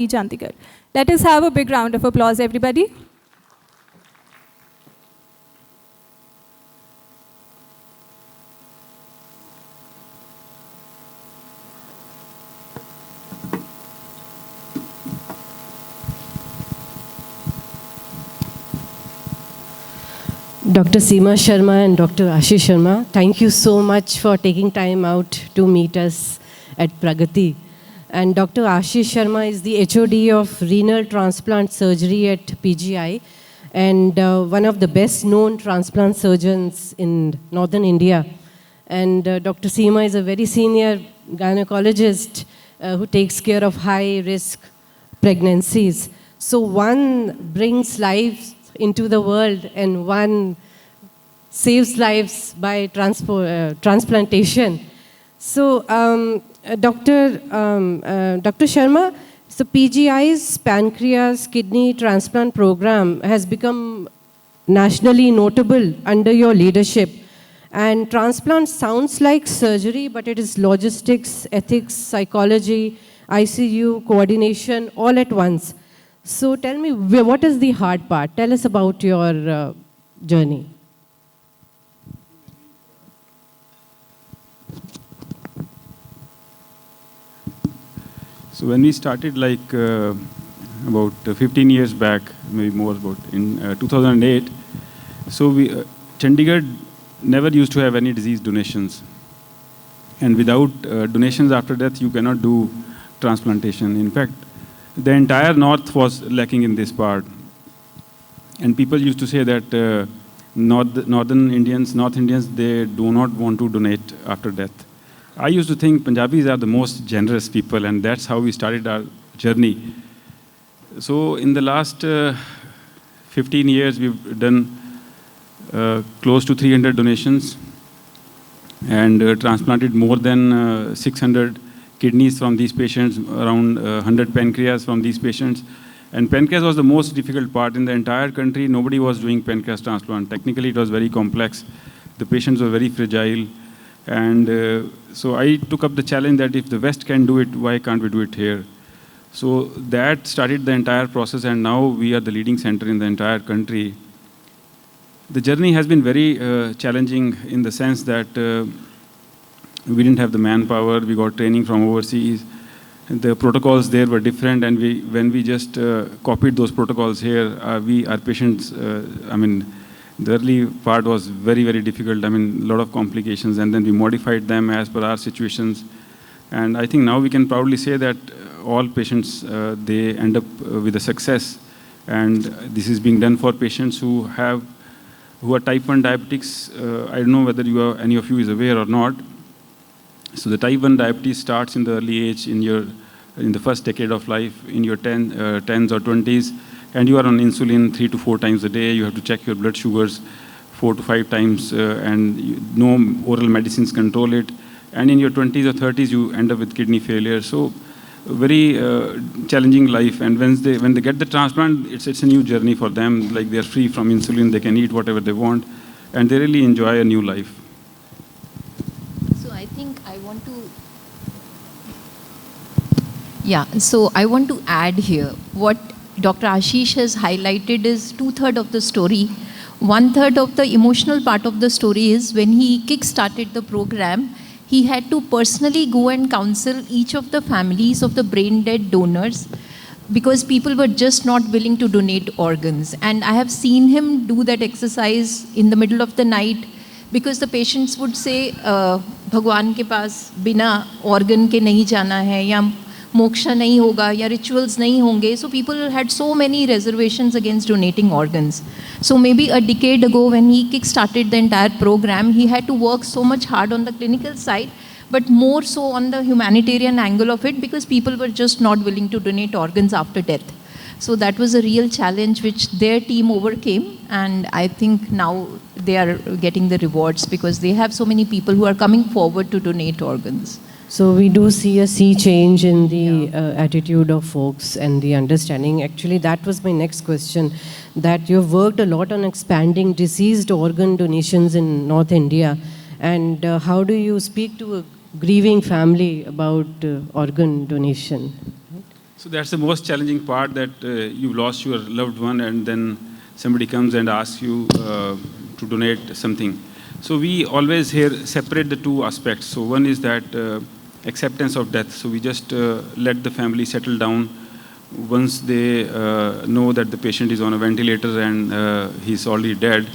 Chandigarh. Let us have a big round of applause, everybody. Dr. Seema Sharma and Dr. Ashish Sharma, thank you so much for taking time out to meet us at Pragati. And Dr. Ashish Sharma is the HOD of renal transplant surgery at PGI and one of the best known transplant surgeons in northern India. And Dr. Seema is a very senior gynecologist who takes care of high risk pregnancies. So one brings lives into the world and one saves lives by transplantation. So Dr. Sharma, so PGI's pancreas kidney transplant program has become nationally notable under your leadership. And transplant sounds like surgery, but it is logistics, ethics, psychology, ICU, coordination, all at once. So tell me, what is the hard part? Tell us about your journey. So when we started like about 15 years back, maybe more about in 2008, so Chandigarh never used to have any disease donations. And without donations after death, you cannot do transplantation. In fact, the entire north was lacking in this part. And people used to say that North Indians, they do not want to donate after death. I used to think Punjabis are the most generous people, and that's how we started our journey. So in the last 15 years, we've done close to 300 donations and transplanted more than 600 kidneys from these patients, around 100 pancreas from these patients. And pancreas was the most difficult part in the entire country. Nobody was doing pancreas transplant. Technically, it was very complex. The patients were very fragile. And so I took up the challenge that if the West can do it, why can't we do it here? So that started the entire process, and now we are the leading center in the entire country. The journey has been very challenging in the sense that we didn't have the manpower, we got training from overseas. The protocols there were different, and when we just copied those protocols here, our patients, the early part was very, very difficult. A lot of complications, and then we modified them as per our situations. And I think now we can proudly say that all patients, they end up with a success. And this is being done for patients who are type 1 diabetics. I don't know whether any of you is aware or not. So the type 1 diabetes starts in the early age, in the first decade of life, in your 10s or 20s, and you are on insulin 3 to 4 times a day. You have to check your blood sugars 4 to 5 times, and no oral medicines control it. And in your 20s or 30s, you end up with kidney failure. So very challenging life. And when they get the transplant, it's a new journey for them. Like they're free from insulin, they can eat whatever they want, and they really enjoy a new life. So I want to add here, what Dr. Ashish has highlighted is 2/3 of the story. 1/3 of the emotional part of the story is when he kick-started the program, he had to personally go and counsel each of the families of the brain-dead donors because people were just not willing to donate organs. And I have seen him do that exercise in the middle of the night because the patients would say, भगवान के पास बिना organ के नहीं जाना है, या मोक्षा नहीं होगा, या rituals नहीं होंगे. So people had so many reservations against donating organs. So maybe a decade ago when he kick-started the entire program, he had to work so much hard on the clinical side, but more so on the humanitarian angle of it because people were just not willing to donate organs after death. So that was a real challenge which their team overcame, and I think now they are getting the rewards because they have so many people who are coming forward to donate organs. So we do see a sea change in the attitude of folks and the understanding. Actually, that was my next question, that you've worked a lot on expanding deceased organ donations in North India. And how do you speak to a grieving family about organ donation? So that's the most challenging part, that you've lost your loved one and then somebody comes and asks you to donate something. So we always here separate the two aspects. So one is that acceptance of death. So we just let the family settle down once they know that the patient is on a ventilator and he's already dead.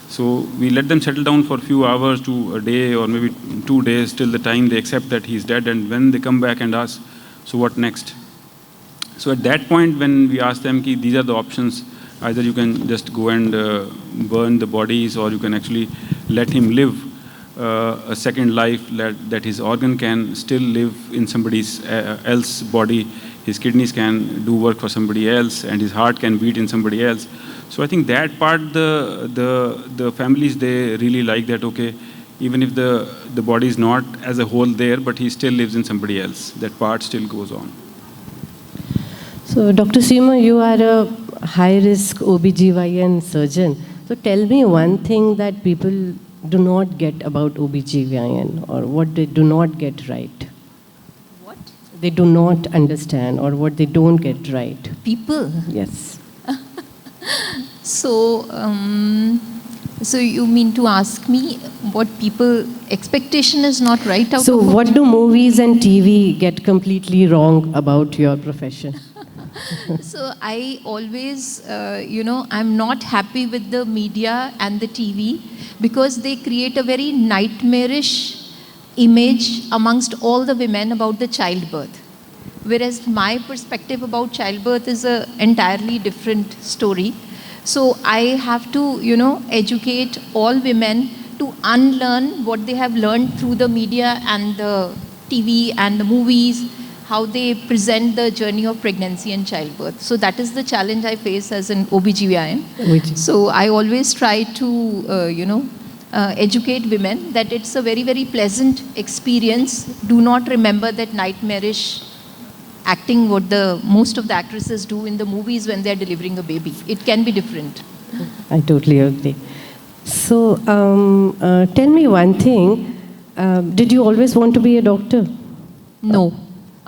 So we let them settle down for a few hours to a day or maybe 2 days till the time they accept that he's dead. And when they come back and ask, so what next? So at that point, when we ask them, these are the options, either you can just go and burn the bodies, or you can actually let him live a second life, that his organ can still live in somebody's else's body, his kidneys can do work for somebody else, and his heart can beat in somebody else. So I think that part, the families, they really like that, okay, even if the body is not as a whole there, but he still lives in somebody else, that part still goes on. So, Dr. Seema, you are a high-risk OBGYN surgeon. So, tell me one thing that people do not get about OBGYN, or what they do not get right. What? They do not understand, or what they don't get right. People. Yes. So, so you mean to ask me what people expectation is not right out So, of what do movies and TV get completely wrong about your profession? So I always, I'm not happy with the media and the TV because they create a very nightmarish image amongst all the women about the childbirth. Whereas my perspective about childbirth is an entirely different story. So I have to, educate all women to unlearn what they have learned through the media and the TV and the movies, how they present the journey of pregnancy and childbirth. So that is the challenge I face as an OBGYN. So I always try to, educate women that it's a very, very pleasant experience. Do not remember that nightmarish acting what most of the actresses do in the movies when they're delivering a baby. It can be different. I totally agree. So, tell me one thing. Did you always want to be a doctor? No.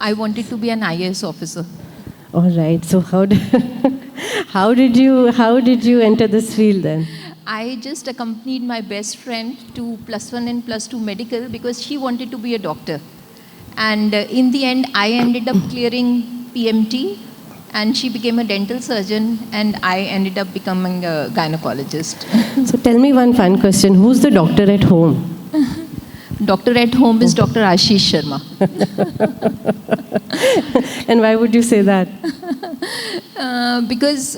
I wanted to be an IAS officer. All right. So how did you enter this field then? I just accompanied my best friend to +1 and +2 medical because she wanted to be a doctor. And in the end, I ended up clearing PMT, and she became a dental surgeon, and I ended up becoming a gynecologist. So tell me one fun question. Who's the doctor at home? Doctor at home is Dr. Ashish Sharma. And why would you say that? Because,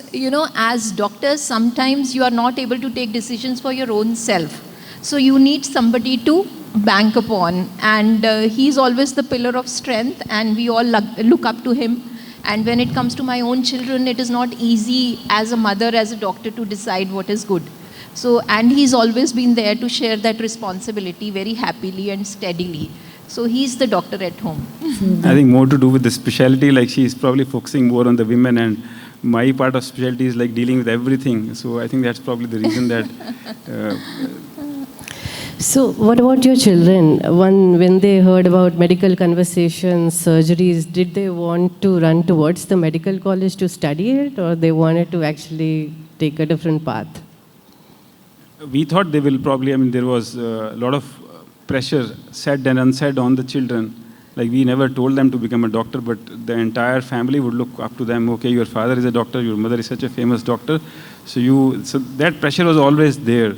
as doctors, sometimes you are not able to take decisions for your own self. So you need somebody to bank upon. And he's always the pillar of strength, and we all look up to him. And when it comes to my own children, it is not easy as a mother, as a doctor, to decide what is good. So, and he's always been there to share that responsibility very happily and steadily. So he's the doctor at home. I think more to do with the specialty, like she's probably focusing more on the women, and my part of specialty is like dealing with everything. So I think that's probably the reason that... So what about your children? When they heard about medical conversations, surgeries, did they want to run towards the medical college to study it, or they wanted to actually take a different path? We thought they will probably, there was a lot of pressure, said and unsaid, on the children. Like, we never told them to become a doctor, but the entire family would look up to them. Okay, your father is a doctor, your mother is such a famous doctor. So that pressure was always there.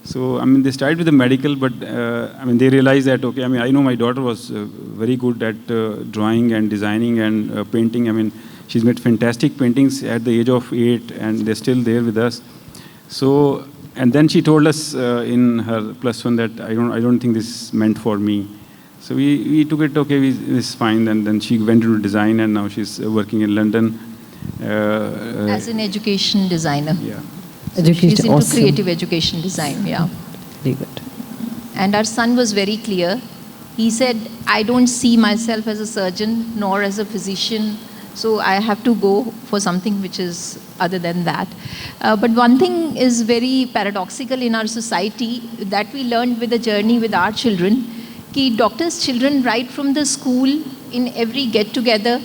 So, they started with the medical, but, they realized that, okay, I know my daughter was very good at drawing and designing and painting. She's made fantastic paintings at the age of 8, and they're still there with us. So, and then she told us in her +1 that I don't think this is meant for me. So we took it, okay, it's fine. And then she went into design, and now she's working in London. As an education designer. Yeah. She's into creative education design, yeah. Very good. And our son was very clear. He said, I don't see myself as a surgeon nor as a physician, so I have to go for something which is other than that. But one thing is very paradoxical in our society that we learned with the journey with our children, कि doctors' children right from the school, in every get-together,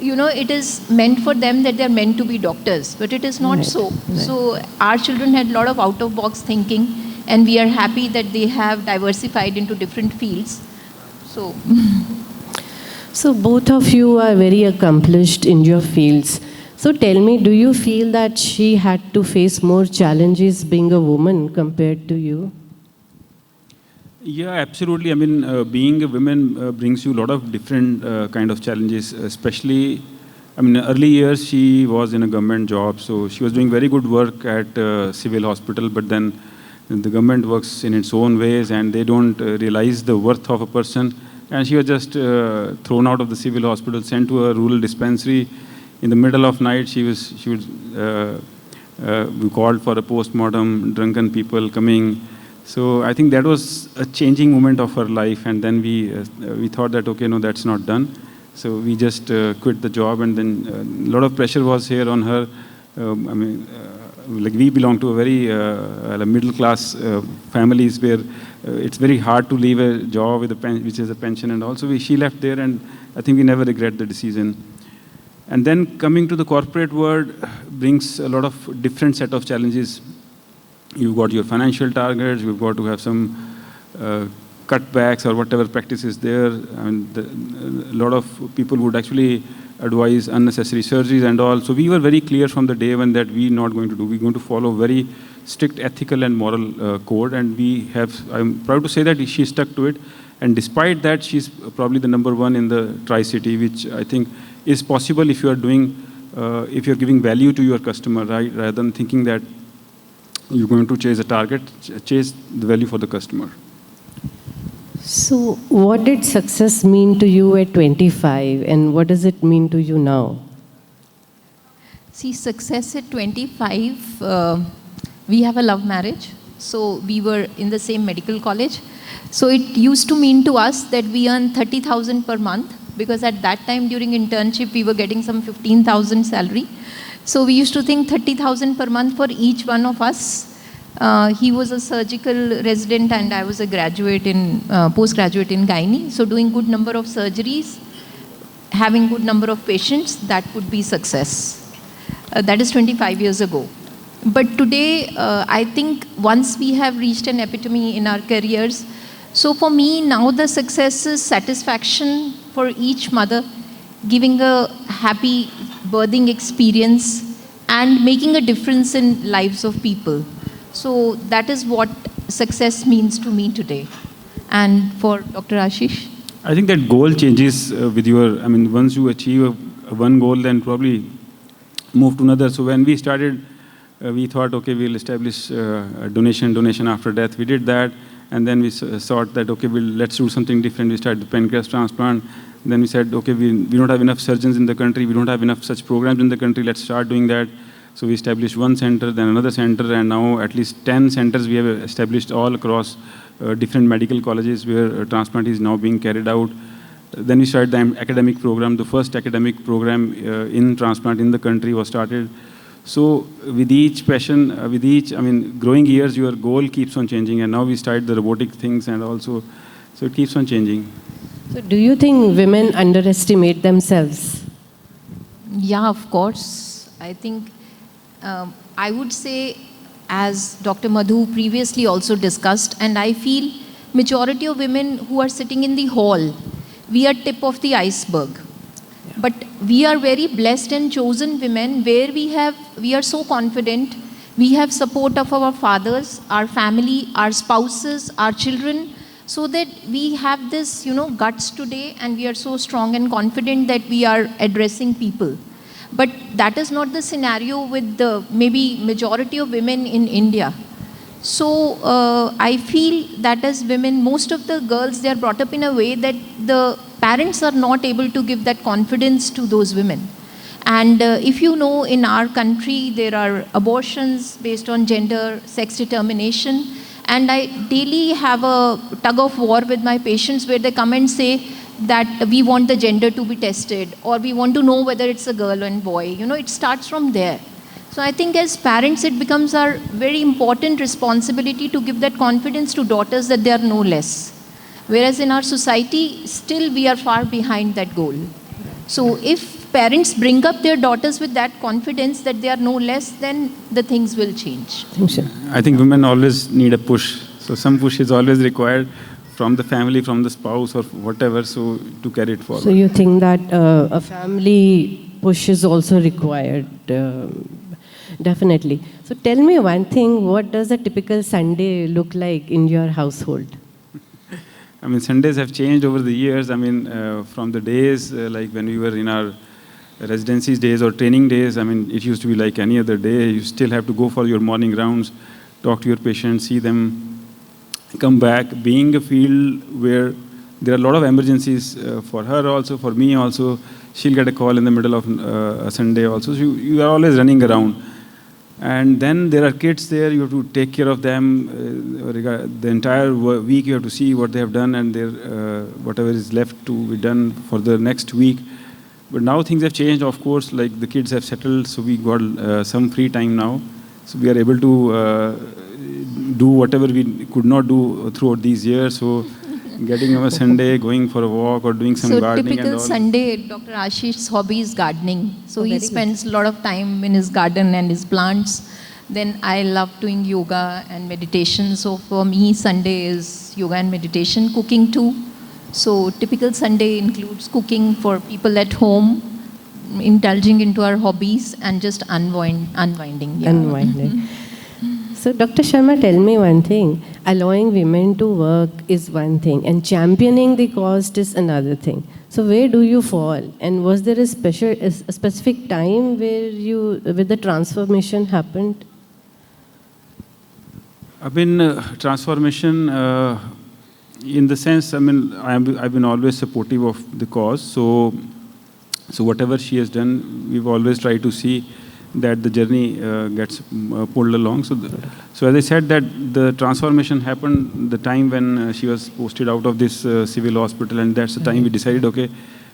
it is meant for them that they're meant to be doctors, but it is not Right, so. right. So our children had a lot of out-of-box thinking, and we are happy that they have diversified into different fields. So, So both of you are very accomplished in your fields. So tell me, do you feel that she had to face more challenges being a woman compared to you? Yeah, absolutely. I mean, being a woman brings you a lot of different kind of challenges, especially, I mean, early years she was in a government job, so she was doing very good work at civil hospital, but then the government works in its own ways and they don't realize the worth of a person. And she was just thrown out of the civil hospital, sent to a rural dispensary. In the middle of night, she was we called for a post-mortem, drunken people coming. So I think that was a changing moment of her life. And then we thought that, okay, no, that's not done. So we just quit the job, and then a lot of pressure was here on her. I mean, like we belong to a very middle-class families where it's very hard to leave a job with which is a pension, and also she left there, and I think we never regret the decision. And then coming to the corporate world brings a lot of different set of challenges. You've got your financial targets, you've got to have some cutbacks or whatever practices there. I mean, a lot of people would actually advise unnecessary surgeries and all. So we were very clear from the day one that we're not going to do. We're going to follow very strict ethical and moral code, and I'm proud to say that she stuck to it. And despite that, she's probably the #1 in the Tri-City, which I think is possible if you are doing, if you're giving value to your customer, right? Rather than thinking that you're going to chase a target, chase the value for the customer. So what did success mean to you at 25, and what does it mean to you now? see, success at 25, we have a love marriage. So we were in the same medical college. So it used to mean to us that we earn 30,000 per month, because at that time during internship, we were getting some 15,000 salary. So we used to think 30,000 per month for each one of us. He was a surgical resident and I was a graduate in, postgraduate in gynae. So doing good number of surgeries, having good number of patients, that would be success. That is 25 years ago. But today, I think once we have reached an epitome in our careers, so for me now the success is satisfaction for each mother, giving a happy birthing experience and making a difference in lives of people. So that is what success means to me today. And for Dr. Ashish? I think that goal changes with your, I mean, once you achieve one goal, then probably move to another. So when we started, we thought, okay, we'll establish a donation after death. We did that, and then we thought that, okay, let's do something different. We started the pancreas transplant. Then we said, okay, we don't have enough surgeons in the country. We don't have enough such programs in the country. Let's start doing that. So we established one center, then another center, and now at least 10 centers we have established all across different medical colleges where transplant is now being carried out. Then we started the academic program. The first academic program in transplant in the country was started. So with each passion, growing years, your goal keeps on changing. And now we started the robotic things and also, so it keeps on changing. So do you think women underestimate themselves? Yeah, of course. I think I would say, as Dr. Madhu previously also discussed, and I feel majority of women who are sitting in the hall, we are tip of the iceberg. Yeah. But we are very blessed and chosen women where we are so confident. We have support of our fathers, our family, our spouses, our children, so that we have this, guts today, and we are so strong and confident that we are addressing people. But that is not the scenario with the maybe majority of women in India. So I feel that as women, most of the girls, they are brought up in a way that the parents are not able to give that confidence to those women. And if you know, in our country, there are abortions based on gender, sex determination. And I daily have a tug of war with my patients where they come and say that we want the gender to be tested, or we want to know whether it's a girl or boy. It starts from there. So I think as parents, it becomes our very important responsibility to give that confidence to daughters that they are no less. Whereas in our society, still we are far behind that goal. So if parents bring up their daughters with that confidence that they are no less, then the things will change. I think women always need a push. So some push is always required from the family, from the spouse or whatever, so to carry it forward. So you think that a family push is also required? Definitely. So tell me one thing, what does a typical Sunday look like in your household? I mean, Sundays have changed over the years. I mean, from the days like when we were in our residencies days or training days, I mean, it used to be like any other day. You still have to go for your morning rounds, talk to your patients, see them, come back. Being a field where there are a lot of emergencies for her also, for me also. She'll get a call in the middle of a Sunday also. So you are always running around. And then there are kids there, you have to take care of them. The entire week you have to see what they have done and their, whatever is left to be done for the next week. But now things have changed, of course, like the kids have settled, so we got some free time now. So we are able to do whatever we could not do throughout these years. So getting on a Sunday, going for a walk or doing some gardening and all. So typical Sunday, Dr. Ashish's hobby is gardening. So he spends a lot of time in his garden and his plants. Then I love doing yoga and meditation. So for me, Sunday is yoga and meditation, cooking too. So typical Sunday includes cooking for people at home, indulging into our hobbies and just unwinding. Yeah. Unwinding. So, Dr. Sharma, tell me one thing. Allowing women to work is one thing, and championing the cause is another thing. So, where do you fall? And was there a specific time where the transformation happened? I mean, transformation in the sense, I mean, I've been always supportive of the cause. So whatever she has done, we've always tried to see that the journey gets pulled along. So as I said, that the transformation happened the time when she was posted out of this civil hospital, and that's the time we decided, okay,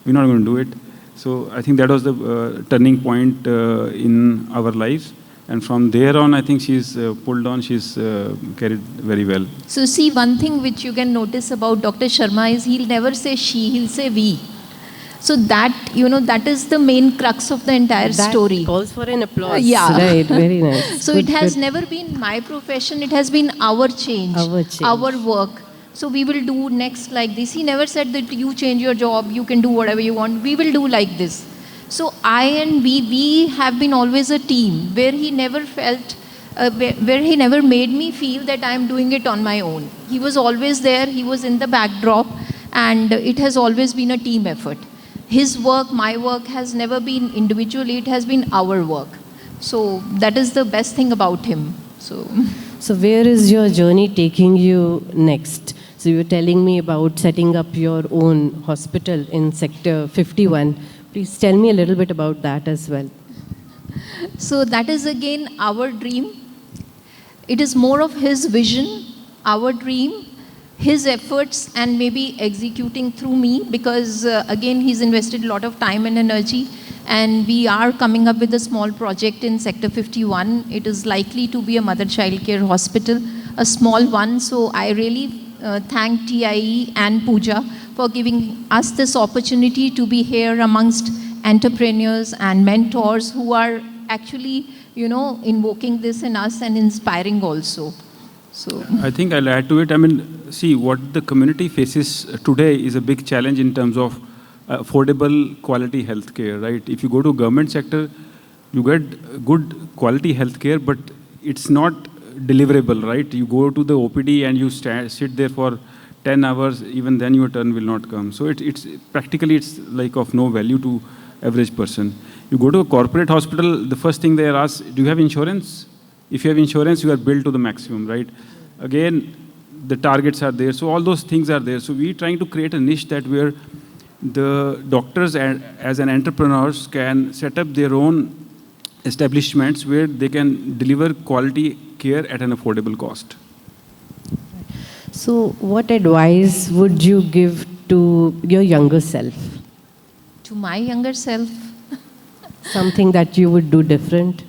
we're not going to do it. So I think that was the turning point in our lives. And from there on, I think she's pulled on, she's carried very well. So see, one thing which you can notice about Dr. Sharma is he'll never say she, he'll say we. So that, that is the main crux of the entire story. That calls for an applause. Yeah. Right, very nice. So it has never been my profession, it has been our change, our work. So we will do next like this. He never said that you change your job, you can do whatever you want. We will do like this. So I and we have been always a team where he never felt, where he never made me feel that I am doing it on my own. He was always there, he was in the backdrop, and it has always been a team effort. His work, my work has never been individually, it has been our work. So that is the best thing about him. So where is your journey taking you next? So you were telling me about setting up your own hospital in Sector 51. Please tell me a little bit about that as well. So that is again our dream. It is more of his vision, our dream, his efforts, and maybe executing through me, because again he's invested a lot of time and energy, and we are coming up with a small project in Sector 51. It is likely to be a mother-child care hospital, a small one. So I really thank TIE and Pooja for giving us this opportunity to be here amongst entrepreneurs and mentors who are actually, invoking this in us and inspiring also. So I think I'll add to it. I mean, see, what the community faces today is a big challenge in terms of affordable quality healthcare, right? If you go to government sector, you get good quality healthcare, but it's not deliverable, right? You go to the OPD and you sit there for 10 hours, even then your turn will not come. So it's practically like of no value to average person. You go to a corporate hospital, the first thing they are asked, do you have insurance? If you have insurance, you are billed to the maximum, right? Again, the targets are there. So all those things are there. So we're trying to create a niche that where the doctors as an entrepreneurs can set up their own establishments where they can deliver quality care at an affordable cost. So what advice would you give to your younger self? To my younger self? Something that you would do different?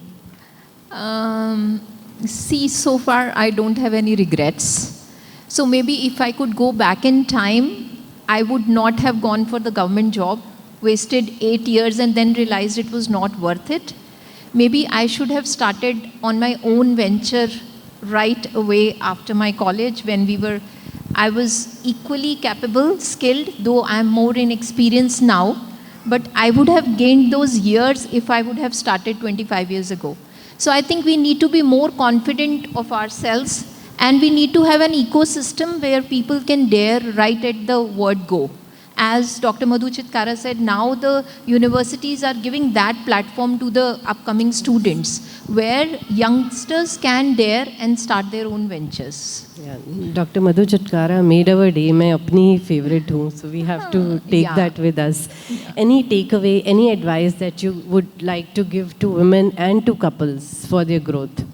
See, so far I don't have any regrets. So maybe if I could go back in time, I would not have gone for the government job. wasted 8 years and then realized it was not worth it. Maybe I should have started on my own venture right away after my college when I was equally capable, skilled, though I'm more inexperienced now. But I would have gained those years if I would have started 25 years ago. So I think we need to be more confident of ourselves, and we need to have an ecosystem where people can dare right at the word go. As Dr. Madhu Chitkara said, now the universities are giving that platform to the upcoming students, where youngsters can dare and start their own ventures. Yeah, Dr. Madhu Chitkara made our day. मैं अपनी favorite हूँ, so we have to take Yeah. that with us. Any takeaway, any advice that you would like to give to women and to couples for their growth?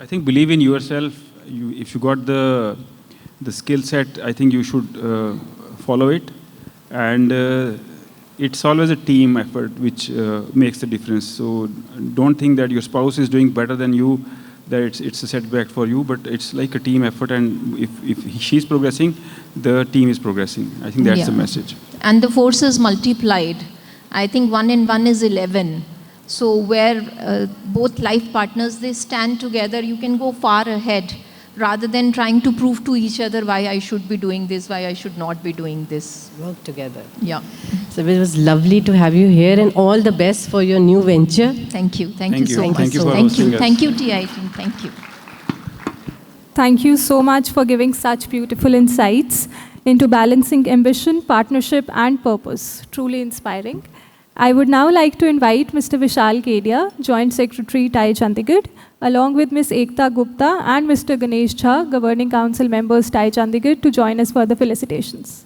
I think believe in yourself. If you got the skill set, I think you should follow it. And it's always a team effort which makes the difference. So don't think that your spouse is doing better than you, that it's a setback for you, but it's like a team effort, and if she's progressing, the team is progressing. I think that's the message. And the force is multiplied. I think 1 and 1 is 11. So where both life partners, they stand together, you can go far ahead, rather than trying to prove to each other why I should be doing this, why I should not be doing this. Work together. Yeah. So it was lovely to have you here, and all the best for your new venture. Thank you. Thank you Thank so you. much. Thank you for Thank hosting you. us. Thank you, TI team. Thank you. Thank you so much for giving such beautiful insights into balancing ambition, partnership, and purpose. Truly inspiring. I would now like to invite Mr. Vishal Kedia, Joint Secretary, TIE Chandigarh, along with Ms. Ekta Gupta and Mr. Ganesh Jha, Governing Council members, TIE Chandigarh, to join us for the felicitations.